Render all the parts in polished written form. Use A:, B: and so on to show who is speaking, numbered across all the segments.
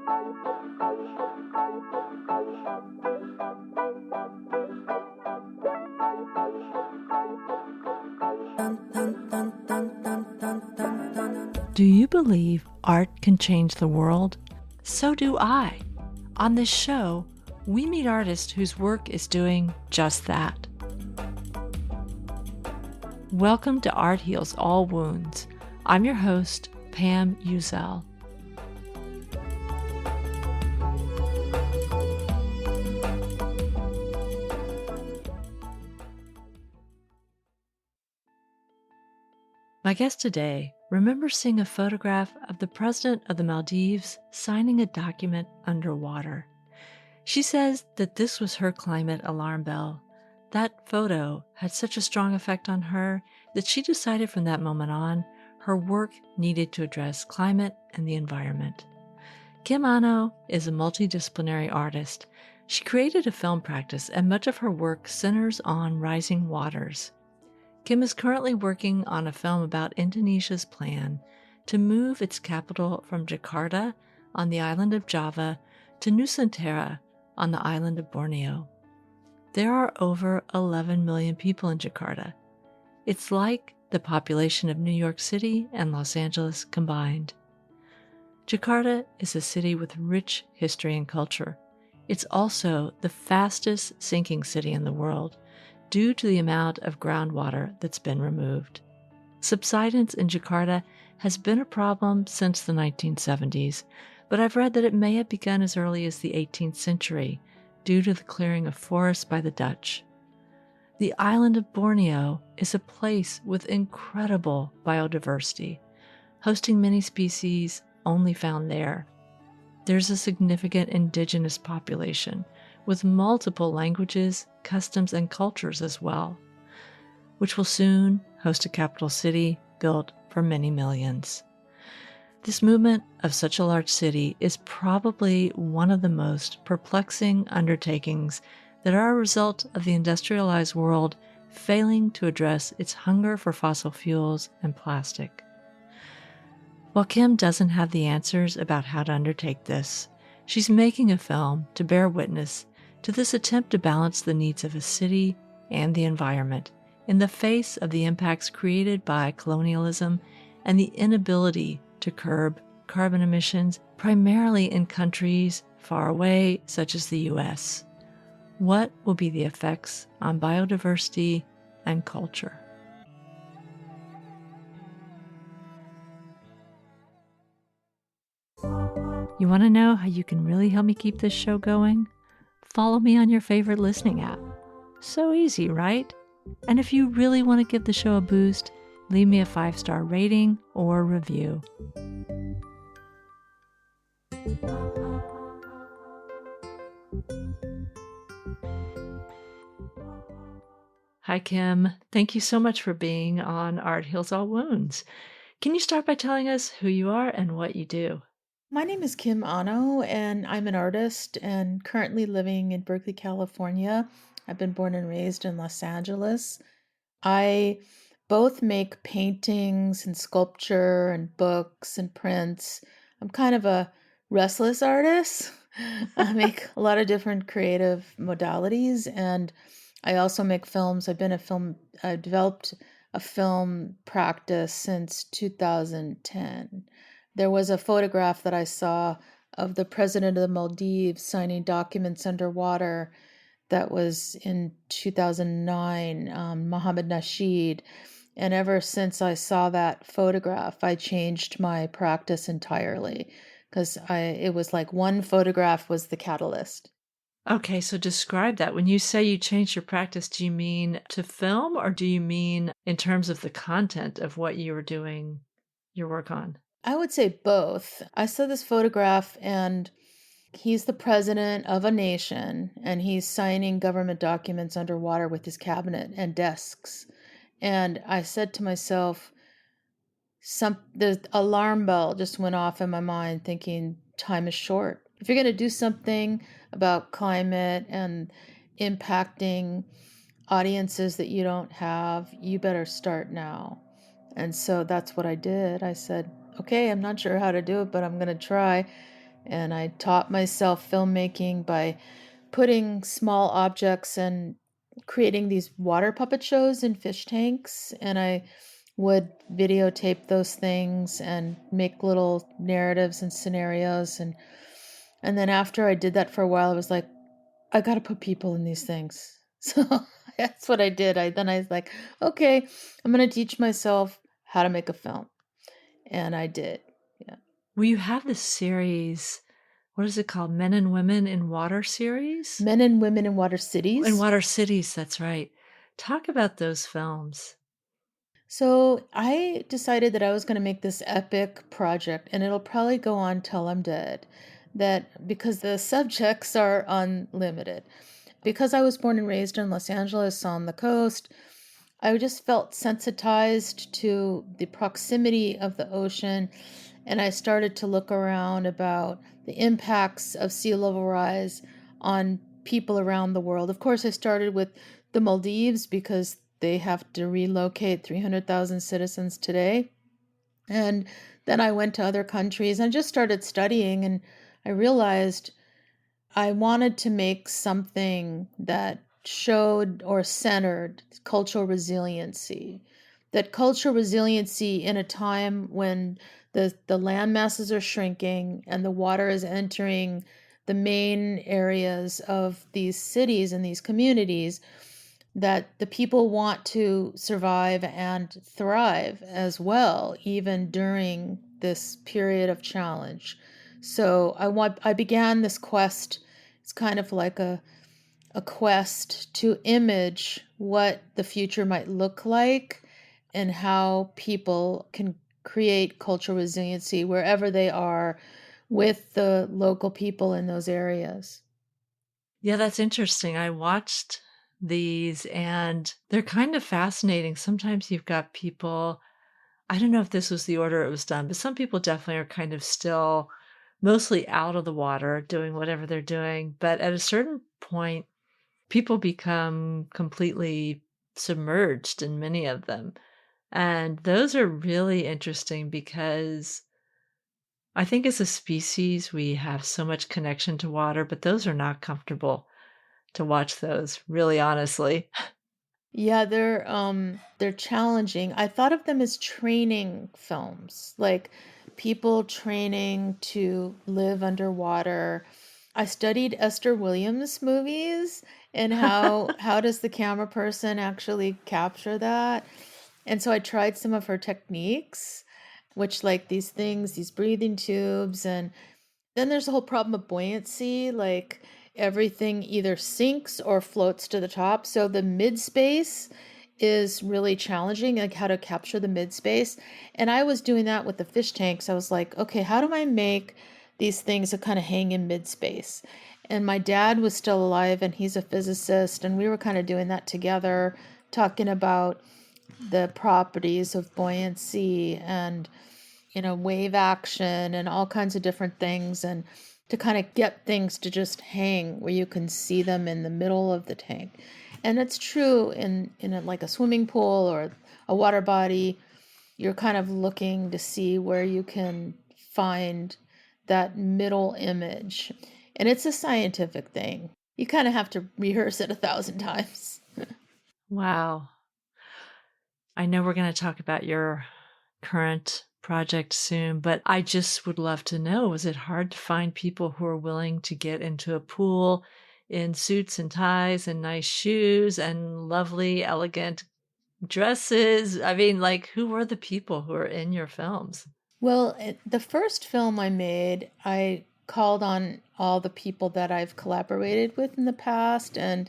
A: Do you believe art can change the world? So do I. On this show, we meet artists whose work is doing just that. Welcome to Art Heals All Wounds. I'm your host, Pam Uzel. My guest today remembers seeing a photograph of the president of the Maldives signing a document underwater. She says that this was her climate alarm bell. That photo had such a strong effect on her that she decided from that moment on, her work needed to address climate and the environment. Kim Anno is a multidisciplinary artist. She created a film practice, and much of her work centers on rising waters. Kim is currently working on a film about Indonesia's plan to move its capital from Jakarta on the island of Java to Nusantara on the island of Borneo. There are over 11 million people in Jakarta. It's like the population of New York City and Los Angeles combined. Jakarta is a city with rich history and culture. It's also the fastest sinking city in the world, due to the amount of groundwater that's been removed. Subsidence in Jakarta has been a problem since the 1970s, but I've read that it may have begun as early as the 18th century due to the clearing of forests by the Dutch. The island of Borneo is a place with incredible biodiversity, hosting many species only found there. There's a significant indigenous population, with multiple languages, customs, and cultures as well, which will soon host a capital city built for many millions. This movement of such a large city is probably one of the most perplexing undertakings that are a result of the industrialized world failing to address its hunger for fossil fuels and plastic. While Kim doesn't have the answers about how to undertake this, she's making a film to bear witness to this attempt to balance the needs of a city and the environment in the face of the impacts created by colonialism and the inability to curb carbon emissions, primarily in countries far away, such as the U.S. What will be the effects on biodiversity and culture? You want to know how you can really help me keep this show going? Follow me on your favorite listening app. So easy, right? And if you really want to give the show a boost, leave me a 5-star rating or review. Hi, Kim. Thank you so much for being on Art Heals All Wounds. Can you start by telling us who you are and what you do?
B: My name is Kim Anno, and I'm an artist and currently living in Berkeley, California. I've been born and raised in Los Angeles. I both make paintings and sculpture and books and prints. I'm kind of a restless artist. I make a lot of different creative modalities, and I also make films. I've developed a film practice since 2010. There was a photograph that I saw of the president of the Maldives signing documents underwater. That was in 2009, Mohammed Nasheed. And ever since I saw that photograph, I changed my practice entirely because it was like one photograph was the catalyst.
A: Okay, so describe that. When you say you changed your practice, do you mean to film, or do you mean in terms of the content of what you were doing your work on?
B: I would say both. I saw this photograph, and he's the president of a nation, and he's signing government documents underwater with his cabinet and desks. And I said to myself, the alarm bell just went off in my mind, thinking time is short. If you're going to do something about climate and impacting audiences that you don't have, you better start now. And so that's what I did. I said, okay, I'm not sure how to do it, but I'm going to try. And I taught myself filmmaking by putting small objects and creating these water puppet shows in fish tanks. And I would videotape those things and make little narratives and scenarios. And then after I did that for a while, I was like, I got to put people in these things. So that's what I did. I was like, okay, I'm going to teach myself how to make a film. And I did. Yeah.
A: Well, you have this series, what is it called? Men and Women in Water series?
B: Men and Women in Water
A: In
B: Cities.
A: Water Cities, that's right. Talk about those films.
B: So I decided that I was going to make this epic project, and it'll probably go on till I'm dead. That because the subjects are unlimited. Because I was born and raised in Los Angeles on the coast, I just felt sensitized to the proximity of the ocean, and I started to look around about the impacts of sea level rise on people around the world. Of course, I started with the Maldives because they have to relocate 300,000 citizens today. And then I went to other countries and just started studying, and I realized I wanted to make something that showed or centered cultural resiliency. That cultural resiliency in a time when the land masses are shrinking and the water is entering the main areas of these cities and these communities, that the people want to survive and thrive as well, even during this period of challenge. So I began this quest. It's kind of like a quest to image what the future might look like and how people can create cultural resiliency wherever they are with the local people in those areas.
A: Yeah, that's interesting. I watched these and they're kind of fascinating. Sometimes you've got people, I don't know if this was the order it was done, but some people definitely are kind of still mostly out of the water doing whatever they're doing. But at a certain point, people become completely submerged in many of them. And those are really interesting because I think as a species, we have so much connection to water, but those are not comfortable to watch those, really honestly.
B: Yeah, they're challenging. I thought of them as training films, like people training to live underwater. I studied Esther Williams movies and how does the camera person actually capture that? And so I tried some of her techniques, which like these things, these breathing tubes, and then there's the whole problem of buoyancy, like everything either sinks or floats to the top. So the mid space is really challenging, like how to capture the mid space. And I was doing that with the fish tanks. I was like, okay, how do I make these things that kind of hang in mid space? And my dad was still alive and he's a physicist, and we were kind of doing that together, talking about the properties of buoyancy and wave action and all kinds of different things, and to kind of get things to just hang where you can see them in the middle of the tank. And it's true in like a swimming pool or a water body. You're kind of looking to see where you can find that middle image. And it's a scientific thing. You kind of have to rehearse it 1,000 times.
A: Wow. I know we're gonna talk about your current project soon, but I just would love to know, was it hard to find people who are willing to get into a pool in suits and ties and nice shoes and lovely, elegant dresses? I mean, like, who were the people who are in your films?
B: Well, the first film I made, I called on all the people that I've collaborated with in the past, and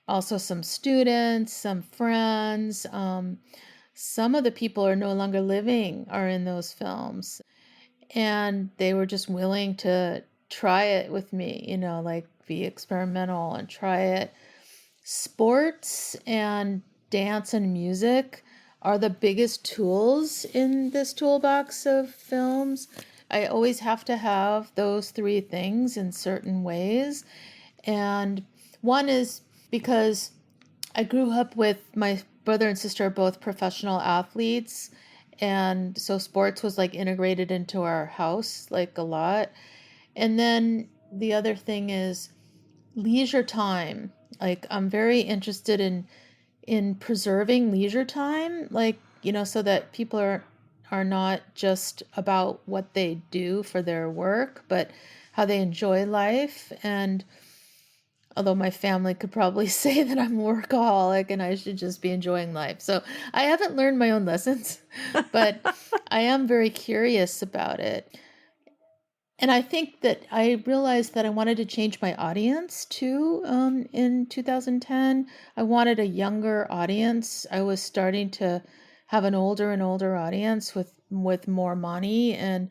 B: also some students, some friends. Some of the people are no longer living are in those films, and they were just willing to try it with me, like be experimental and try it. Sports and dance and music are the biggest tools in this toolbox of films. I always have to have those three things in certain ways. And one is because I grew up with my brother and sister are both professional athletes. And so sports was like integrated into our house like a lot. And then the other thing is leisure time. Like I'm very interested in preserving leisure time, like, so that people are not just about what they do for their work, but how they enjoy life. And although my family could probably say that I'm a workaholic and I should just be enjoying life. So I haven't learned my own lessons, but I am very curious about it. And I think that I realized that I wanted to change my audience too, in 2010. I wanted a younger audience. I was starting to have an older and older audience with more money. And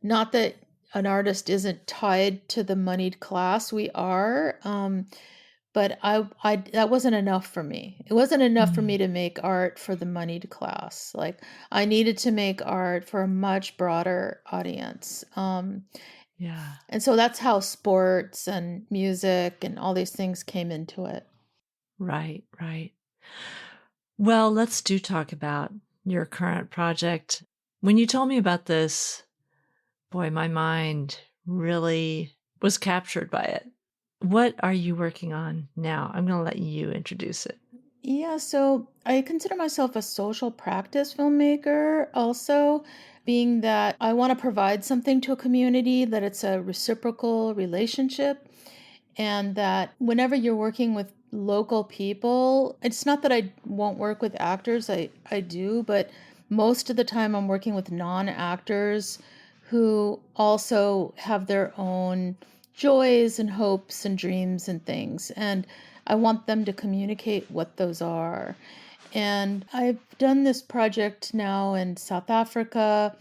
B: not that an artist isn't tied to the moneyed class, we are. But I that wasn't enough for me. It wasn't enough for me
A: Mm,
B: to make art for the moneyed class. Like I needed to make art for a much broader audience.
A: yeah.
B: And so that's how sports and music and all these things came into it.
A: Right, right. Well, let's do talk about your current project. When you told me about this, boy, my mind really was captured by it. What are you working on now? I'm going to let you introduce it.
B: Yeah, so I consider myself a social practice filmmaker also, being that I want to provide something to a community, that it's a reciprocal relationship, and that whenever you're working with local people, it's not that I won't work with actors, I do, but most of the time I'm working with non-actors who also have their own joys and hopes and dreams and things. And I want them to communicate what those are. And I've done this project now in South Africa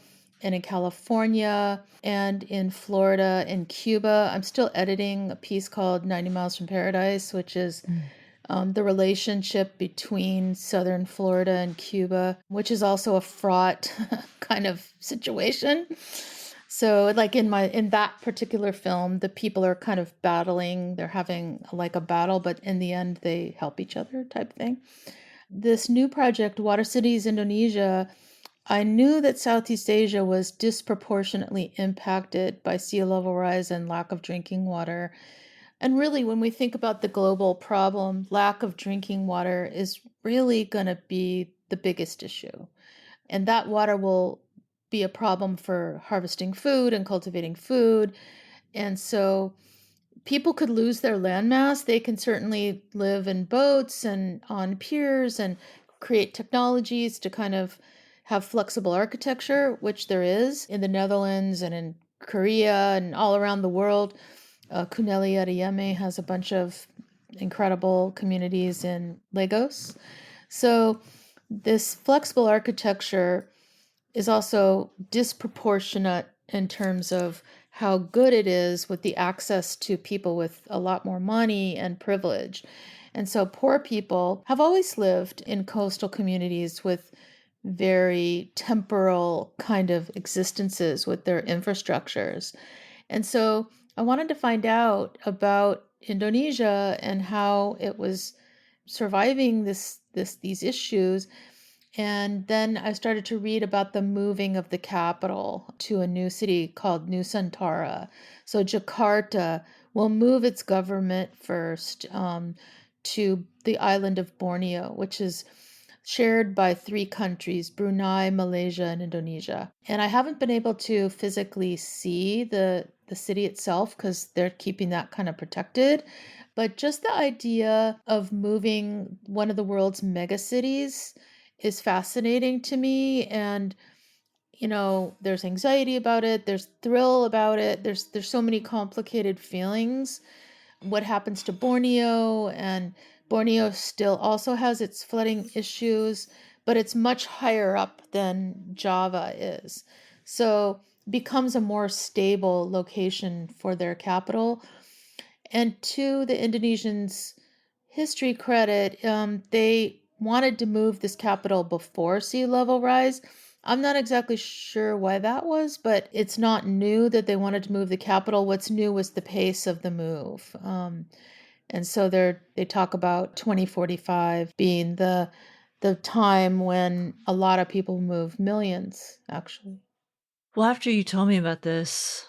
B: and in California and in Florida and Cuba. I'm still editing a piece called 90 Miles from Paradise, which is
A: Mm.
B: the relationship between southern Florida and Cuba, which is also a fraught kind of situation. So like in that particular film, the people are kind of battling, they're having like a battle, but in the end they help each other type thing. This new project, Water Cities Indonesia, I knew that Southeast Asia was disproportionately impacted by sea level rise and lack of drinking water. And really, when we think about the global problem, lack of drinking water is really going to be the biggest issue. And that water will be a problem for harvesting food and cultivating food. And so people could lose their landmass. They can certainly live in boats and on piers and create technologies to kind of have flexible architecture, which there is in the Netherlands and in Korea and all around the world. Kuneli Adeyemi has a bunch of incredible communities in Lagos. So, this flexible architecture is also disproportionate in terms of how good it is with the access to people with a lot more money and privilege. And so poor people have always lived in coastal communities with very temporal kind of existences with their infrastructures. And so I wanted to find out about Indonesia and how it was surviving these issues. And then I started to read about the moving of the capital to a new city called Nusantara. So Jakarta will move its government first to the island of Borneo, which is shared by three countries: Brunei, Malaysia, and Indonesia. And I haven't been able to physically see the city itself because they're keeping that kind of protected. But just the idea of moving one of the world's mega cities is fascinating to me. And there's anxiety about it, there's thrill about it, there's so many complicated feelings. What happens to Borneo? And Borneo still also has its flooding issues, but it's much higher up than Java is. So becomes a more stable location for their capital. And to the Indonesians' history credit, they wanted to move this capital before sea level rise. I'm not exactly sure why that was, but it's not new that they wanted to move the capital. What's new was the pace of the move. And so they talk about 2045 being the time when a lot of people move, millions actually.
A: Well, after you told me about this,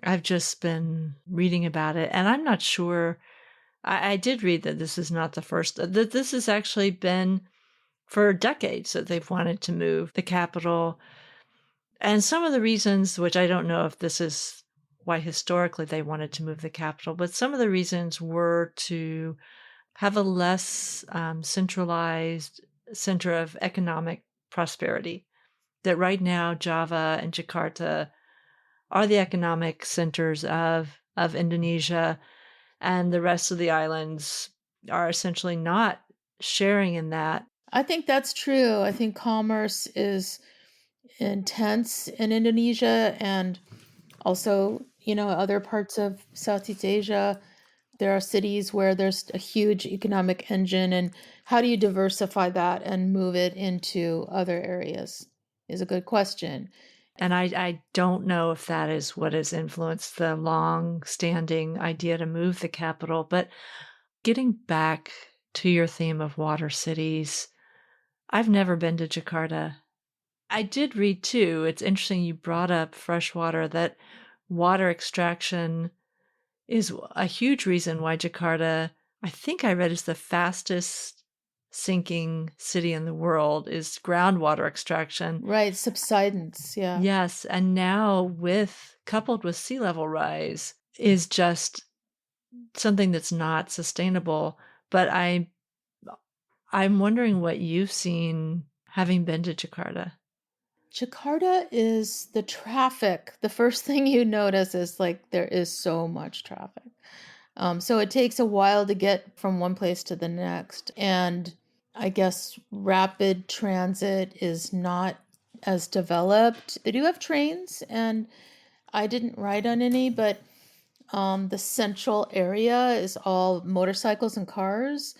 A: I've just been reading about it, and I'm not sure. I did read that this is not the first, that this has actually been for decades that they've wanted to move the capital. And some of the reasons, which I don't know if this is why historically they wanted to move the capital, but some of the reasons were to have a less centralized center of economic prosperity. That right now, Java and Jakarta are the economic centers of Indonesia, and the rest of the islands are essentially not sharing in that.
B: I think that's true. I think commerce is intense in Indonesia and also, other parts of Southeast Asia. There are cities where there's a huge economic engine, and how do you diversify that and move it into other areas is a good question.
A: And I don't know if that is what has influenced the long-standing idea to move the capital, but getting back to your theme of water cities, I've never been to Jakarta. I did read too, it's interesting you brought up freshwater, that water extraction is a huge reason why Jakarta, I think I read, is the fastest sinking city in the world, is groundwater extraction.
B: Right, subsidence, yeah.
A: Yes, and now with coupled with sea level rise is just something that's not sustainable, but I'm wondering what you've seen having been to Jakarta.
B: Jakarta is the traffic. The first thing you notice is like there is so much traffic. So it takes a while to get from one place to the next. And I guess rapid transit is not as developed. They do have trains, and I didn't ride on any, but the central area is all motorcycles and cars.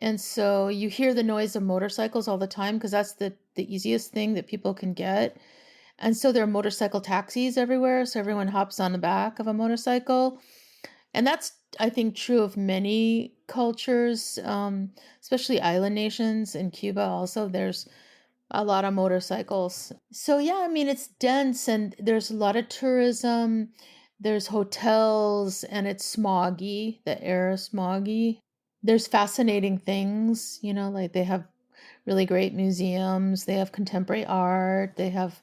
B: And so you hear the noise of motorcycles all the time because that's the easiest thing that people can get. And so there are motorcycle taxis everywhere. So everyone hops on the back of a motorcycle. And that's, I think, true of many cultures, especially island nations. In Cuba, also, there's a lot of motorcycles. So, yeah, I mean, it's dense and there's a lot of tourism. There's hotels and it's smoggy. The air is smoggy. There's fascinating things, like they have really great museums. They have contemporary art. They have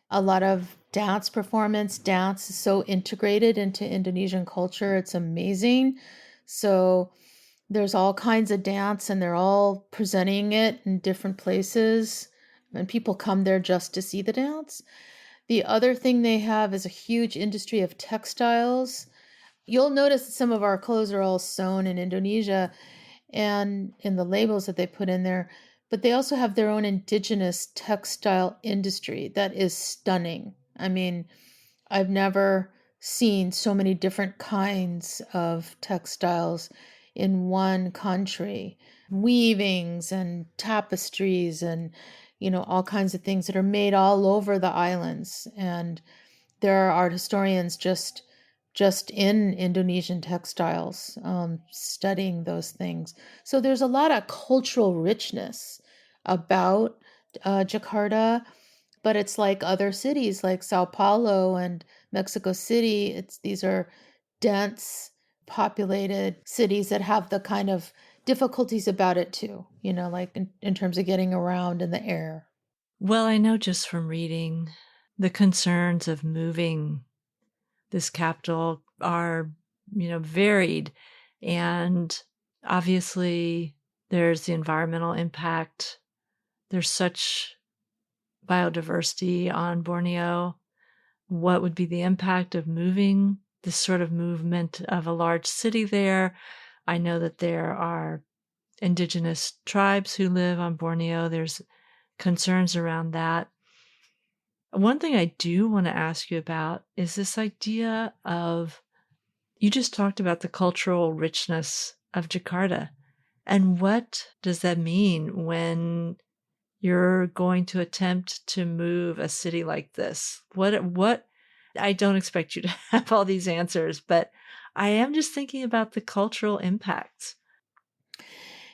B: a lot of dance performance. Dance is so integrated into Indonesian culture. It's amazing. So there's all kinds of dance and they're all presenting it in different places. And people come there just to see the dance. The other thing they have is a huge industry of textiles. You'll notice that some of our clothes are all sewn in Indonesia and in the labels that they put in there, but they also have their own indigenous textile industry that is stunning. I mean, I've never seen so many different kinds of textiles in one country. Weavings and tapestries and all kinds of things that are made all over the islands. And there are art historians just in Indonesian textiles, studying those things. So there's a lot of cultural richness about Jakarta, but it's like other cities like Sao Paulo and Mexico City. These are dense, populated cities that have the kind of difficulties about it too, like in terms of getting around in the air.
A: Well, I know just from reading, the concerns of moving this capital are, varied. And obviously, there's the environmental impact. There's such biodiversity on Borneo. What would be the impact of moving this sort of movement of a large city there? I know that there are indigenous tribes who live on Borneo. There's concerns around that. One thing I do want to ask you about is this idea of, you just talked about the cultural richness of Jakarta. And what does that mean when you're going to attempt to move a city like this? What I don't expect you to have all these answers, but I am just thinking about the cultural impacts.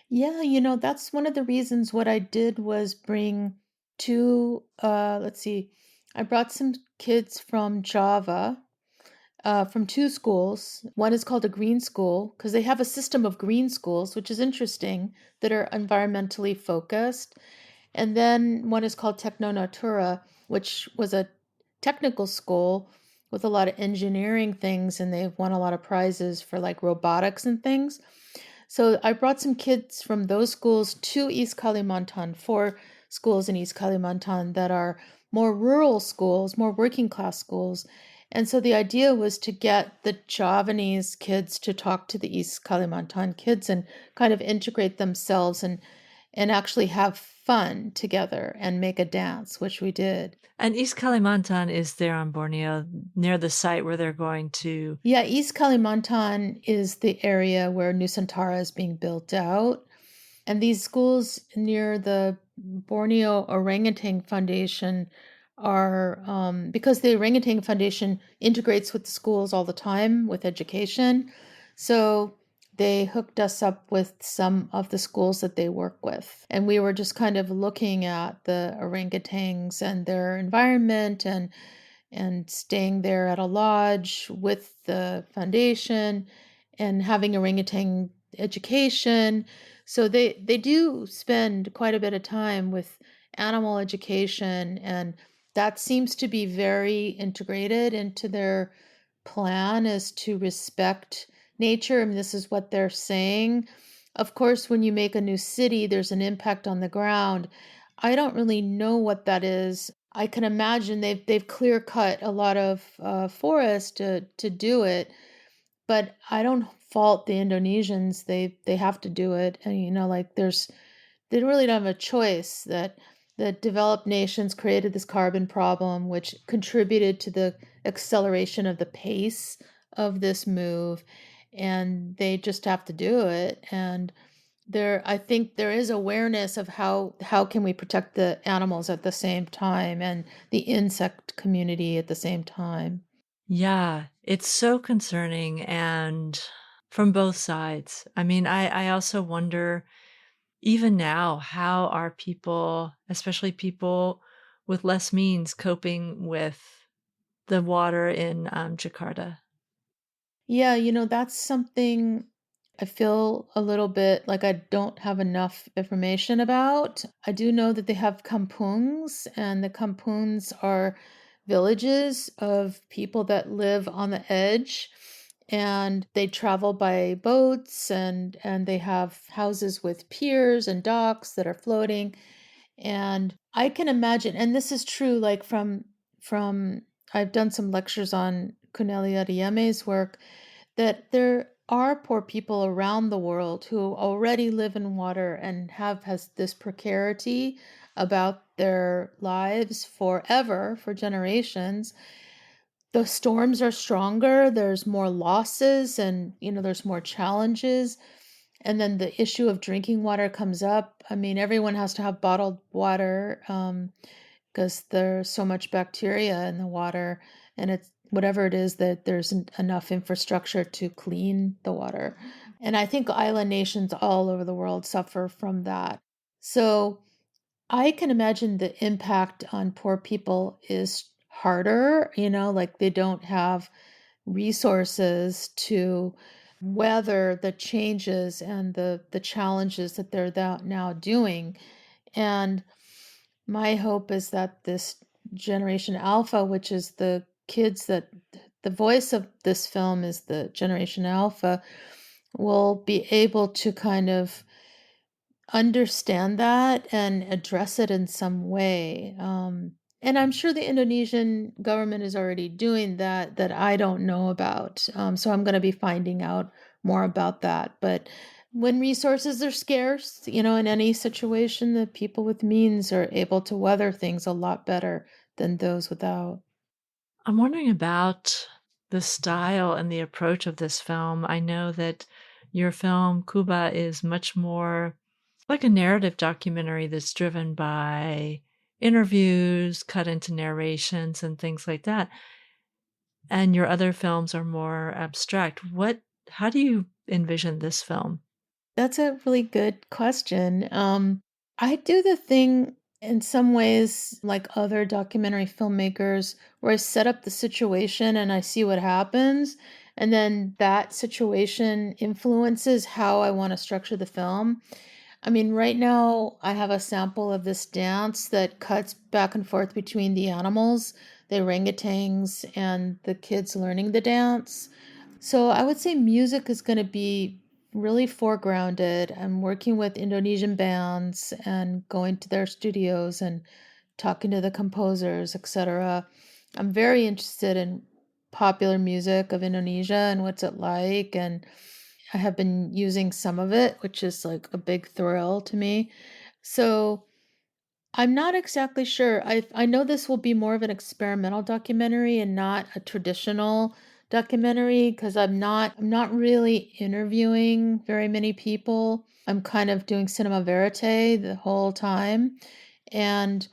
B: Yeah, that's one of the reasons what I did was bring let's see, I brought some kids from Java, from two schools. One is called a green school because they have a system of green schools, which is interesting, that are environmentally focused. And then one is called Techno Natura, which was a technical school with a lot of engineering things, and they've won a lot of prizes for like robotics and things. So I brought some kids from those schools to East Kalimantan, four schools in East Kalimantan that are more rural schools, more working class schools. And so the idea was to get the Javanese kids to talk to the East Kalimantan kids and kind of integrate themselves and actually have fun together and make a dance, which we did.
A: And East Kalimantan is there on Borneo, near the site where they're going to.
B: Yeah, East Kalimantan is the area where Nusantara is being built out. And these schools near the Borneo Orangutan Foundation are, because the Orangutan Foundation integrates with the schools all the time with education. So they hooked us up with some of the schools that they work with. And we were just kind of looking at the orangutans and their environment and staying there at a lodge with the foundation and having orangutan education. So they do spend quite a bit of time with animal education, and that seems to be very integrated into their plan, is to respect nature. I mean, this is what they're saying. Of course, when you make a new city, there's an impact on the ground. I don't really know what that is. I can imagine they've clear cut a lot of forest to do it, but I don't fault the Indonesians. They have to do it, and like they really don't have a choice. That the developed nations created this carbon problem, which contributed to the acceleration of the pace of this move, and they just have to do it. And I think there is awareness of how can we protect the animals at the same time and the insect community at the same time.
A: Yeah, it's so concerning and from both sides. I mean, I also wonder, even now, how are people, especially people with less means, coping with the water in, Jakarta?
B: Yeah, that's something I feel a little bit like I don't have enough information about. I do know that they have kampungs, and the kampungs are villages of people that live on the edge, and they travel by boats, and they have houses with piers and docks that are floating. And I can imagine, and this is true, like from I've done some lectures on Cornelia Adieme's work, that there are poor people around the world who already live in water and has this precarity about their lives forever, for generations. The storms are stronger, there's more losses, and there's more challenges. And then the issue of drinking water comes up. I mean, everyone has to have bottled water, because there's so much bacteria in the water, and it's whatever it is that there's enough infrastructure to clean the water. And I think island nations all over the world suffer from that. So I can imagine the impact on poor people is harder, like they don't have resources to weather the changes and the challenges that they're now doing. And my hope is that this generation alpha, which is the kids that the voice of this film is the generation alpha, will be able to kind of understand that and address it in some way. And I'm sure the Indonesian government is already doing that I don't know about. So I'm going to be finding out more about that. But when resources are scarce, in any situation, the people with means are able to weather things a lot better than those without.
A: I'm wondering about the style and the approach of this film. I know that your film, Cuba, is much more like a narrative documentary that's driven by interviews, cut into narrations, and things like that. And your other films are more abstract. How do you envision this film?
B: That's a really good question. I do the thing. in some ways, like other documentary filmmakers, where I set up the situation and I see what happens, and then that situation influences how I want to structure the film. I mean, right now I have a sample of this dance that cuts back and forth between the animals, the orangutans, and the kids learning the dance. So I would say music is going to be really foregrounded. I'm working with Indonesian bands and going to their studios and talking to the composers, etc. I'm very interested in popular music of Indonesia and what's it like, and I have been using some of it, which is like a big thrill to me. So I'm not exactly sure. I know this will be more of an experimental documentary and not a traditional documentary because I'm not really interviewing very many people. I'm kind of doing cinema verite the whole time. And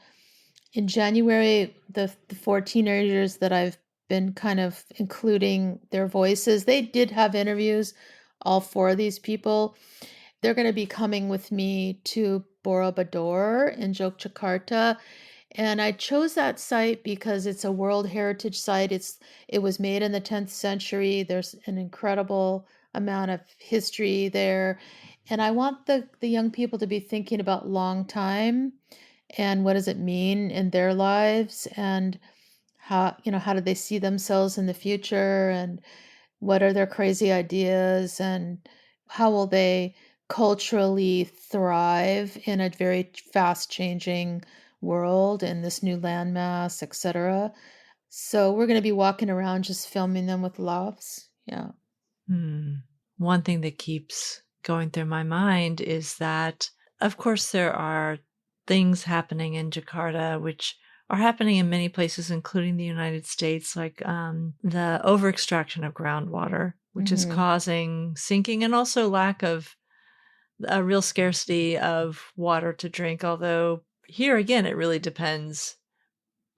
B: in January, the four teenagers that I've been kind of including their voices, they did have interviews, all four of these people. They're going to be coming with me to Borobudur in Yogyakarta, and I chose that site because it's a World Heritage Site. It was made in the 10th century. There's an incredible amount of history there, and I want the young people to be thinking about long time and what does it mean in their lives, and how do they see themselves in the future, and what are their crazy ideas, and how will they culturally thrive in a very fast changing world in this new landmass, etc. So we're going to be walking around just filming them with loves. Yeah.
A: Hmm. One thing that keeps going through my mind is that, of course, there are things happening in Jakarta, which are happening in many places, including the United States, like the over extraction of groundwater, which is
B: Hmm.
A: causing sinking and also lack of a real scarcity of water to drink. Although, here again, it really depends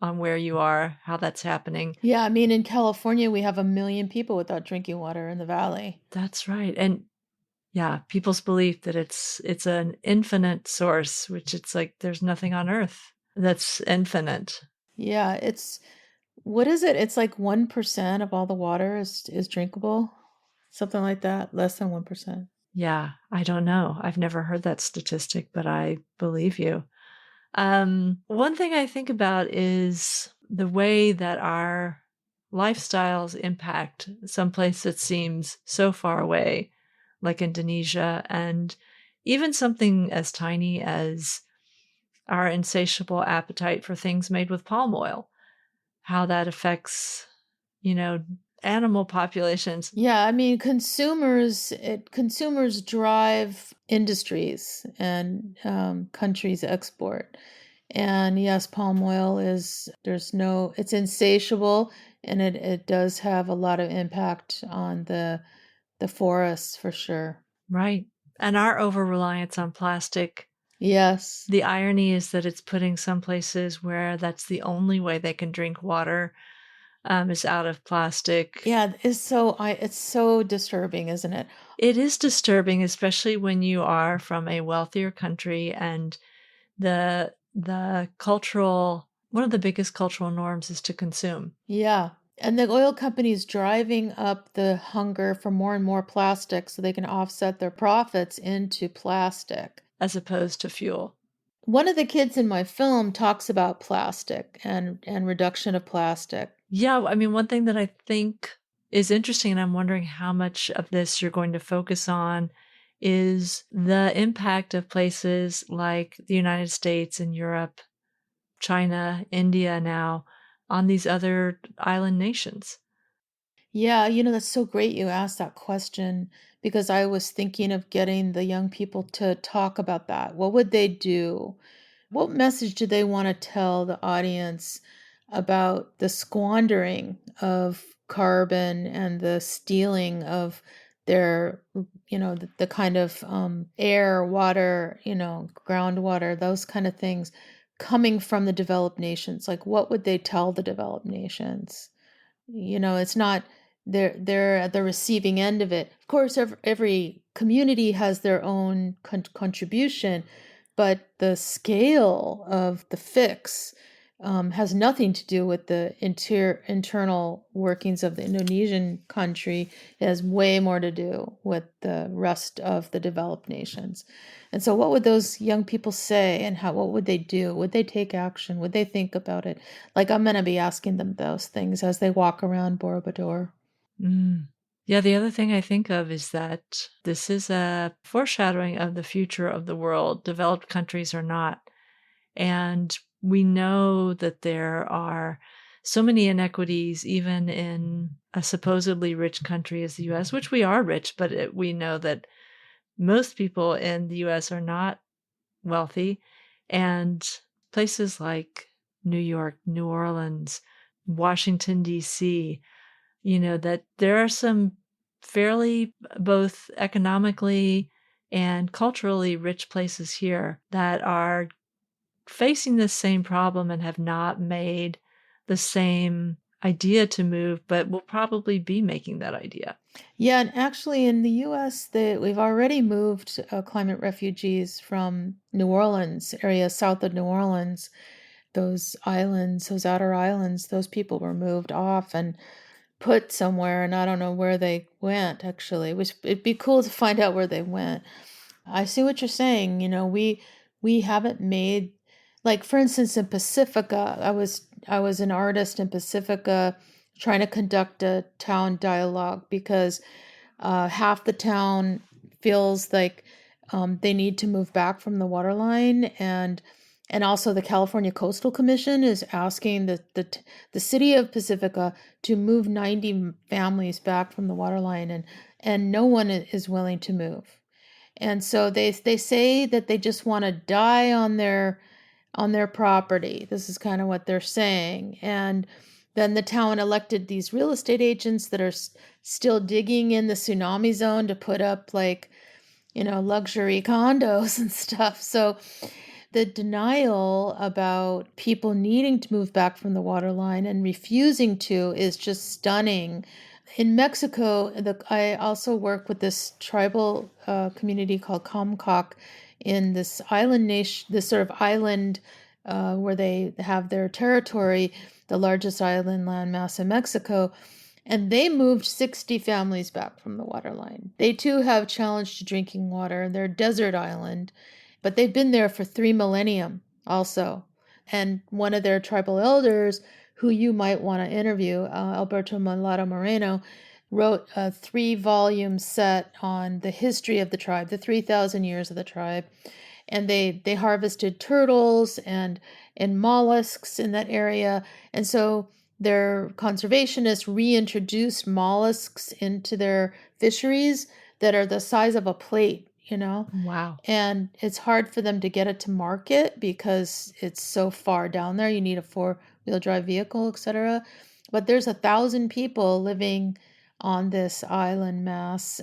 A: on where you are, how that's happening.
B: Yeah, I mean, in California, we have 1 million people without drinking water in the valley.
A: That's right. And yeah, people's belief that it's an infinite source, which it's like there's nothing on earth that's infinite.
B: Yeah, what is it? It's like 1% of all the water is drinkable. Something like that, less than 1%.
A: Yeah, I don't know. I've never heard that statistic, but I believe you. One thing I think about is the way that our lifestyles impact some place that seems so far away, like Indonesia, and even something as tiny as our insatiable appetite for things made with palm oil, how that affects, you know, animal populations.
B: Yeah, I mean, consumers drive industries and countries export. And yes, palm oil it's insatiable, and it does have a lot of impact on the forests for sure.
A: Right. And our over reliance on plastic,
B: Yes.
A: the irony is that it's putting some places where that's the only way they can drink water, is out of plastic.
B: Yeah, it's so disturbing, isn't it?
A: It is disturbing, especially when you are from a wealthier country and the cultural one of the biggest cultural norms is to consume
B: Yeah. And the oil companies driving up the hunger for more and more plastic so they can offset their profits into plastic.
A: as opposed to fuel.
B: One of the kids in my film talks about plastic and reduction of plastic.
A: Yeah, I mean, one thing that I think is interesting, and I'm wondering how much of this you're going to focus on, is the impact of places like the United States and Europe, China, India now on these other island nations.
B: Yeah, that's so great you asked that question because I was thinking of getting the young people to talk about that. What would they do? What message do they want to tell the audience about the squandering of carbon and the stealing of their, the kind of air, water, groundwater, those kind of things coming from the developed nations? Like, what would they tell the developed nations? It's not they're at the receiving end of it. Of course, every community has their own contribution, but the scale of the fix has nothing to do with the internal workings of the Indonesian country. It has way more to do with the rest of the developed nations. And so, what would those young people say, and what would they do? Would they take action? Would they think about it? Like, I'm going to be asking them those things as they walk around Borobudur.
A: Mm. Yeah, the other thing I think of is that this is a foreshadowing of the future of the world, developed countries or not. And we know that there are so many inequities, even in a supposedly rich country as the US, which we are rich, but we know that most people in the US are not wealthy. And places like New York, New Orleans, Washington, D.C., that there are some fairly both economically and culturally rich places here that are facing this same problem and have not made the same idea to move, but will probably be making that idea.
B: Yeah, and actually in the US, we've already moved climate refugees from New Orleans, area south of New Orleans. Those islands, those outer islands, those people were moved off and put somewhere, and I don't know where they went actually. It'd be cool to find out where they went. I see what you're saying. We haven't made, like, for instance, in Pacifica, I was an artist in Pacifica trying to conduct a town dialogue because half the town feels like they need to move back from the water line, and also the California Coastal Commission is asking the city of Pacifica to move 90 families back from the water line, and no one is willing to move. And so they say that they just want to die on their property. This is kind of what they're saying. And then the town elected these real estate agents that are still digging in the tsunami zone to put up, like, luxury condos and stuff. So the denial about people needing to move back from the waterline and refusing to is just stunning. In Mexico, I also work with this tribal community called Comcock in this island nation, this sort of island where they have their territory, the largest island landmass in Mexico. And they moved 60 families back from the waterline. They too have challenge to drinking water. They're a desert island, but they've been there for 3 millennium also. And one of their tribal elders, who you might want to interview, Alberto Malata Moreno, wrote a 3-volume set on the history of the tribe, the 3,000 years of the tribe. And they harvested turtles and mollusks in that area. And so their conservationists reintroduced mollusks into their fisheries that are the size of a plate.
A: Wow.
B: And it's hard for them to get it to market because it's so far down there. You need a 4-wheel drive vehicle, etc. But there's 1,000 people living on this island mass,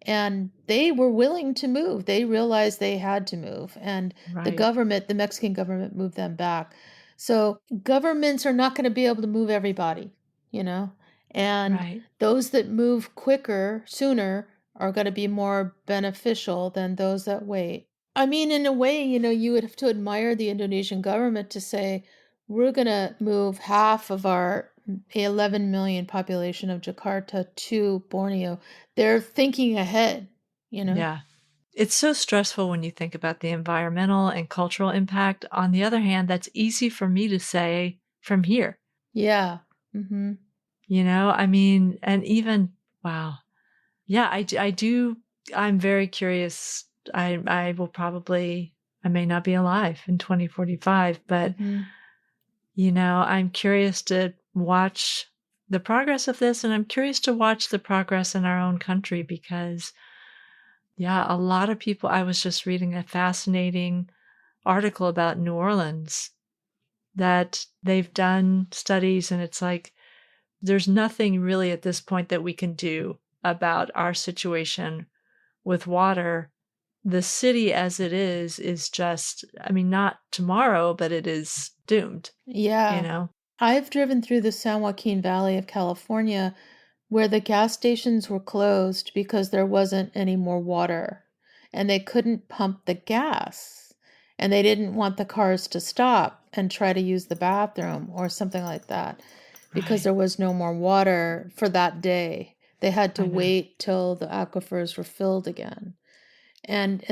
B: and they were willing to move. They realized they had to move, and
A: Right.
B: the Mexican government, moved them back. So governments are not going to be able to move everybody, you know, and
A: Right.
B: those that move quicker, sooner, are going to be more beneficial than those that wait. I mean, in a way, you would have to admire the Indonesian government to say, we're going to move half of our 11 million population of Jakarta to Borneo. They're thinking ahead, you know?
A: Yeah. It's so stressful when you think about the environmental and cultural impact. On the other hand, that's easy for me to say from here.
B: Yeah. Mhm.
A: I mean, and even wow. Yeah, I do I'm very curious. I will probably I may not be alive in 2045, but,
B: Mhm.
A: I'm curious to watch the progress of this, and I'm curious to watch the progress in our own country because, yeah, a lot of people I was just reading a fascinating article about New Orleans that they've done studies, and it's like there's nothing really at this point that we can do about our situation with water. The city as it is just, I mean, not tomorrow, but it is doomed, you
B: Yeah.
A: know?
B: I've driven through the San Joaquin Valley of California where the gas stations were closed because there wasn't any more water. and they couldn't pump the gas, and they didn't want the cars to stop and try to use the bathroom or something like that because
A: Right.
B: there was no more water for that day. They had to
A: I know.
B: wait till the aquifers were filled again. And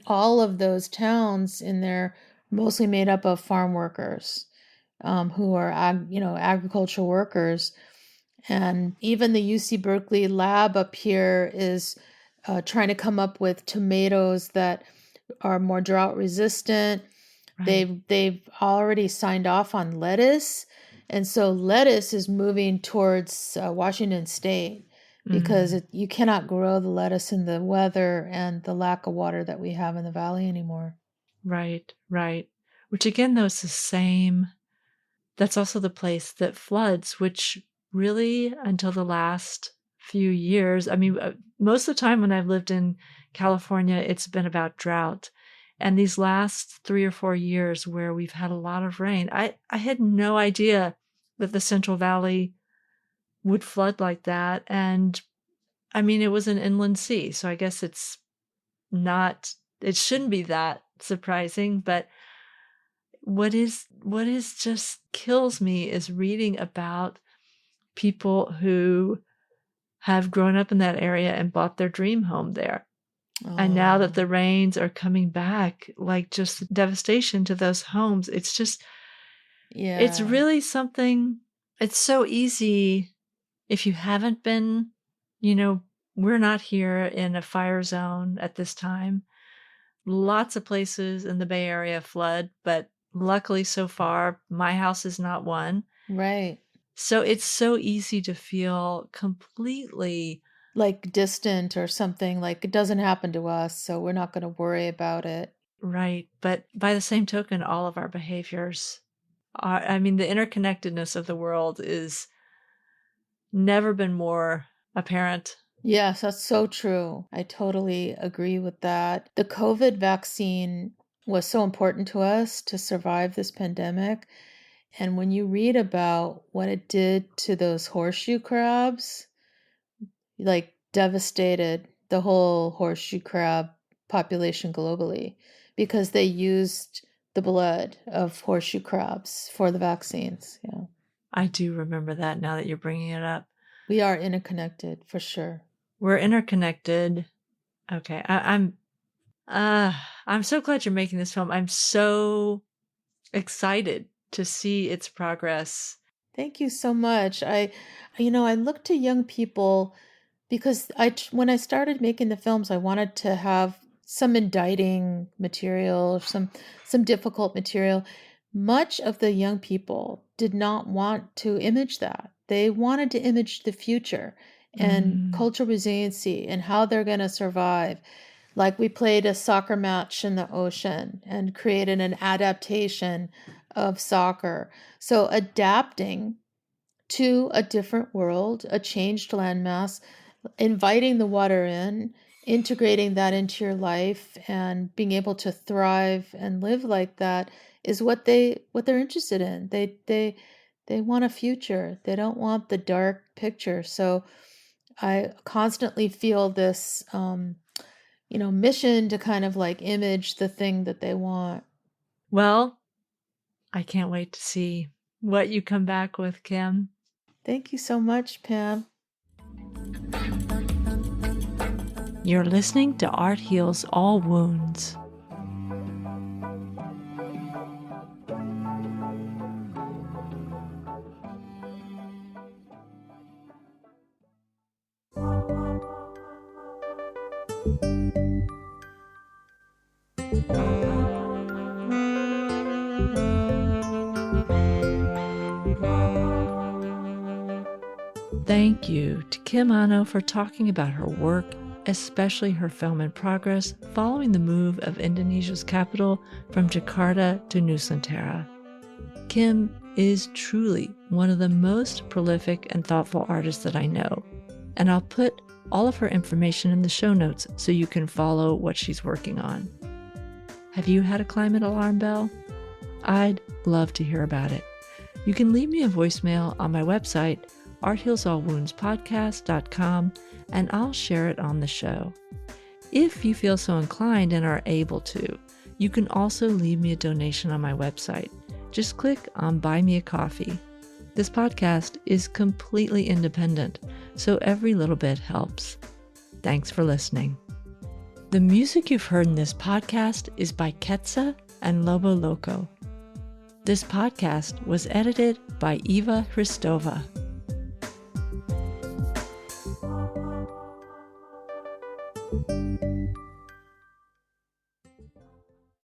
B: all of those towns in there mostly made up of farm workers, who are agricultural workers. And even the UC Berkeley lab up here is trying to come up with tomatoes that are more drought resistant.
A: Right.
B: They've already signed off on lettuce, and so lettuce is moving towards Washington State because
A: Mm.
B: you cannot grow the lettuce in the weather and the lack of water that we have in the valley anymore.
A: Right. Right. Which again, though, is the same. That's also the place that floods, which really, until the last few years, I mean, most of the time when I've lived in California, it's been about drought. And these last 3 or 4 years where we've had a lot of rain, I had no idea that the Central Valley would flood like that. And I mean, it was an inland sea, so I guess it shouldn't be that surprising, but what is just kills me is reading about people who have grown up in that area and bought their dream home there. And now that
B: Oh,
A: the rains are coming back, like just devastation to those homes, it's
B: yeah,
A: really something. It's so easy if you haven't been, you know, we're not here in a fire zone at this time. Lots of places in the Bay Area flood, but luckily so far, my house is not one.
B: right.
A: So it's so easy to feel completely
B: Like distant or something, like it doesn't happen to us, so we're not going to worry about it.
A: right. But by the same token, all of our behaviors are, I mean, the interconnectedness of the world is never been more apparent.
B: Yes, that's so true. I totally agree with that. The COVID vaccine was so important to us to survive this pandemic. And when you read about what it did to those horseshoe crabs, like devastated the whole horseshoe crab population globally because they used the blood of horseshoe crabs for the vaccines. Yeah.
A: I do remember that now that you're bringing it up.
B: We are interconnected for sure.
A: We're interconnected. Okay, uh, I'm so glad you're making this film. I'm so excited to see its progress.
B: Thank you so much. I look to young people because when I started making the films, I wanted to have some indicting material, some difficult material. Much of the young people did not want to image that. They wanted to image the future and
A: Mm,
B: cultural resiliency and how they're going to survive. Like we played a soccer match in the ocean and created an adaptation of soccer. So adapting to a different world, a changed landmass, inviting the water in, integrating that into your life and being able to thrive and live like that is what they're interested in. They want a future. They don't want the dark picture. So I constantly feel this mission to kind of like image the thing that they want.
A: well, I can't wait to see what you come back with, Kim.
B: Thank you so much, Pam.
A: You're listening to Art Heals All Wounds. Thank you to Kim Anno for talking about her work, especially her film in progress following the move of Indonesia's capital from Jakarta to Nusantara. Kim is truly one of the most prolific and thoughtful artists that I know, and I'll put all of her information in the show notes so you can follow what she's working on. Have you had a climate alarm bell? I'd love to hear about it. You can leave me a voicemail on my website, arthealsallwoundspodcast.com, and I'll share it on the show. If you feel so inclined and are able to, you can also leave me a donation on my website. Just click on Buy Me a Coffee. This podcast is completely independent, so every little bit helps. Thanks for listening. The music you've heard in this podcast is by Ketsa and Lobo Loco. This podcast was edited by Eva Hristova.